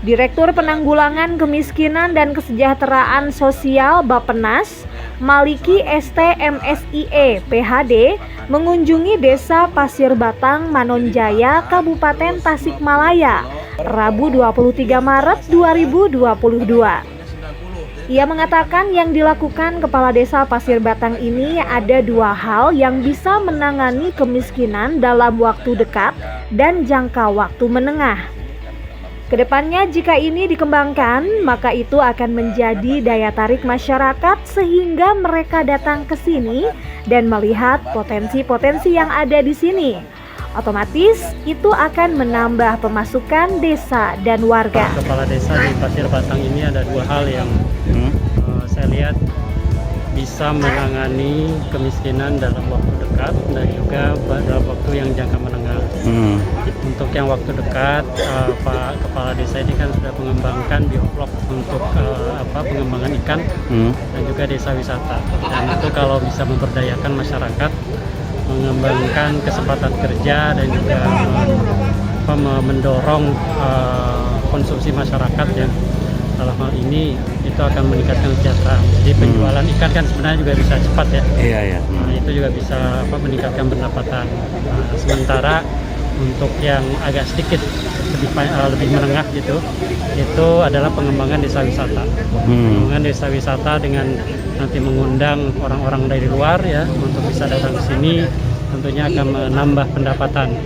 Direktur Penanggulangan Kemiskinan dan Kesejahteraan Sosial Bappenas, Maliki ST MSIE PhD, mengunjungi Desa Pasir Batang, Manonjaya, Kabupaten Tasikmalaya, Rabu 23 Maret 2022. Ia mengatakan yang dilakukan Kepala Desa Pasir Batang ini ada dua hal yang bisa menangani kemiskinan dalam waktu dekat dan jangka waktu menengah. Kedepannya jika ini dikembangkan, maka itu akan menjadi daya tarik masyarakat sehingga mereka datang ke sini dan melihat potensi-potensi yang ada di sini. Otomatis itu akan menambah pemasukan desa dan warga. Kepala desa di Pasir Batang ini ada dua hal yang saya lihat bisa menangani kemiskinan dalam waktu dekat dan juga dalam waktu yang jangka menengah. Untuk yang waktu dekat, Pak Kepala Desa ini kan sudah mengembangkan bioflok untuk pengembangan ikan dan juga desa wisata. Dan itu kalau bisa memberdayakan masyarakat, mengembangkan kesempatan kerja dan juga mendorong konsumsi masyarakat yang dalam hal ini itu akan meningkatkan kesejahteraan. Jadi penjualan ikan kan sebenarnya juga bisa cepat ya. Iya. Nah, itu juga bisa meningkatkan pendapatan. Sementara untuk yang agak sedikit lebih menengah gitu, itu adalah pengembangan desa wisata. Pengembangan desa wisata dengan nanti mengundang orang-orang dari luar ya untuk bisa datang ke sini, tentunya akan menambah pendapatan.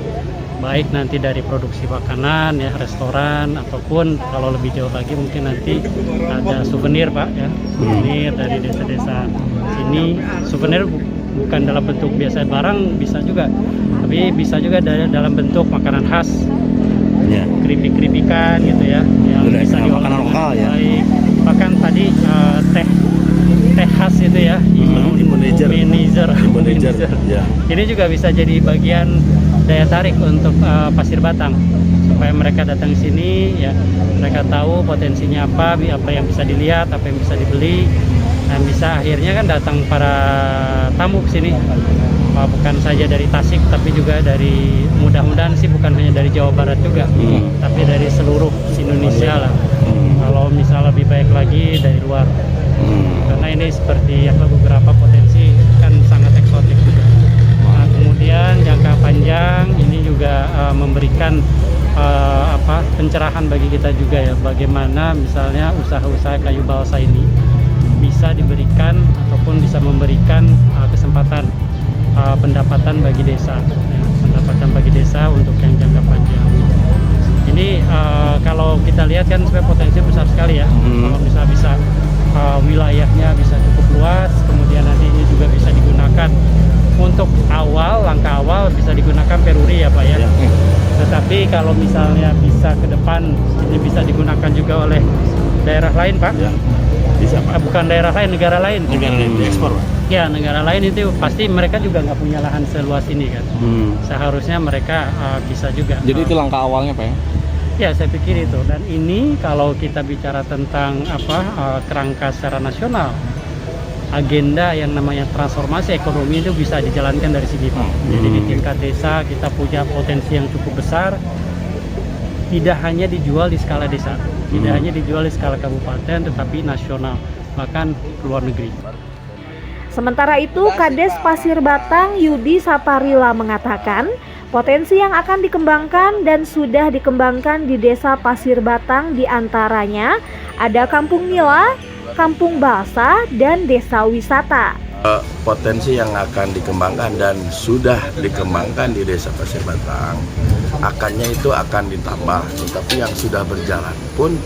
Baik nanti dari produksi makanan ya, restoran, ataupun kalau lebih jauh lagi mungkin nanti ada souvenir Pak ya, souvenir dari desa-desa sini. Souvenir bukan dalam bentuk biasa barang, bisa juga, tapi bisa juga dalam bentuk makanan khas, keripik-keripikan gitu ya, yang bisa diolah makanan lokal ya. Baik. Bahkan tadi teh khas itu ya, Imbenizer. Ya. Ini juga bisa jadi bagian daya tarik untuk Pasir Batang supaya mereka datang ke sini ya, mereka tahu potensinya apa yang bisa dilihat, apa yang bisa dibeli, dan bisa akhirnya kan datang para tamu ke sini bukan saja dari Tasik tapi juga dari, mudah-mudahan sih bukan hanya dari Jawa Barat juga, tapi dari seluruh Indonesia lah. Kalau misal lebih baik lagi dari luar, karena ini seperti beberapa potensi kan sangat eksotik juga. Nah, kemudian jangka panjang ini juga memberikan pencerahan bagi kita juga ya, bagaimana misalnya usaha-usaha kayu balsa ini bisa diberikan ataupun bisa memberikan kesempatan pendapatan bagi desa ya, pendapatan bagi desa untuk yang jangka panjang. Ini kalau kita lihat kan sebenarnya potensi besar sekali ya. Kalau misalnya bisa wilayahnya bisa cukup luas, kemudian nanti ini juga bisa digunakan untuk langkah awal bisa digunakan peruri ya Pak ya. Tetapi kalau misalnya bisa ke depan ini bisa digunakan juga oleh daerah lain Pak. Bisa Pak. Bukan daerah lain, negara lain. Negara lain diekspor Pak? Ya, negara lain itu pasti mereka juga nggak punya lahan seluas ini kan. Seharusnya mereka bisa juga. Jadi itu langkah awalnya Pak ya? Ya, saya pikir itu. Dan ini kalau kita bicara tentang kerangka secara nasional, agenda yang namanya transformasi ekonomi itu bisa dijalankan dari sini Pak. Jadi di tingkat desa kita punya potensi yang cukup besar, tidak hanya dijual di skala desa, tidak hanya dijual di skala kabupaten, tetapi nasional, bahkan ke luar negeri. Sementara itu, Kades Pasir Batang Yudi Saparila mengatakan, potensi yang akan dikembangkan dan sudah dikembangkan di Desa Pasir Batang diantaranya ada Kampung Nila, Kampung Balsa, dan Desa Wisata. Potensi yang akan dikembangkan dan sudah dikembangkan di Desa Pasir Batang, akannya itu akan ditambah, tetapi yang sudah berjalan pun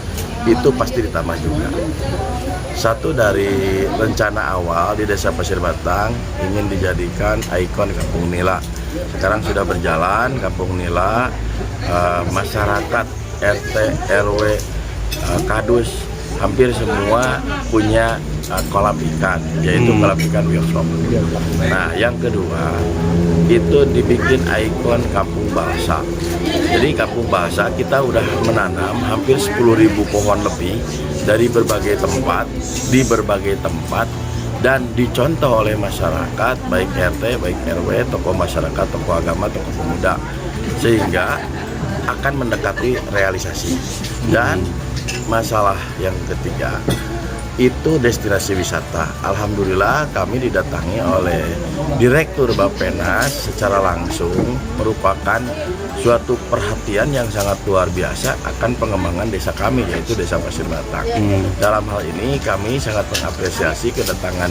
itu pasti ditambah juga. Satu dari rencana awal di Desa Pasir Batang ingin dijadikan ikon Kampung Nila. Sekarang sudah berjalan Kampung Nila, masyarakat RT, RW, Kadus hampir semua punya kolam ikan, yaitu kolam ikan bioflok. Nah, yang kedua itu dibikin ikon Kampung Balsa. Jadi Kampung Balsa kita udah menanam hampir 10.000 pohon lebih dari berbagai tempat, di berbagai tempat, dan dicontoh oleh masyarakat, baik RT, baik RW, tokoh masyarakat, tokoh agama, tokoh pemuda. Sehingga akan mendekati realisasi. Dan masalah yang ketiga itu destinasi wisata. Alhamdulillah kami didatangi oleh Direktur Bappenas secara langsung, merupakan suatu perhatian yang sangat luar biasa akan pengembangan desa kami, yaitu Desa Pasir Batang. Dalam hal ini kami sangat mengapresiasi kedatangan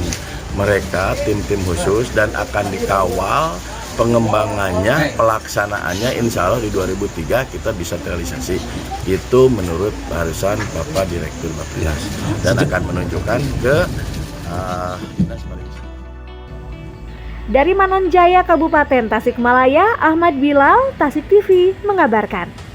mereka, tim-tim khusus, dan akan dikawal pengembangannya, pelaksanaannya, insya Allah di 2003 kita bisa realisasi. Itu menurut barusan Bapak Direktur Bappenas, dan akan menunjukkan ke Dinas Pariwisata. Dari Manonjaya, Kabupaten Tasikmalaya, Ahmad Bilal, Tasik TV mengabarkan.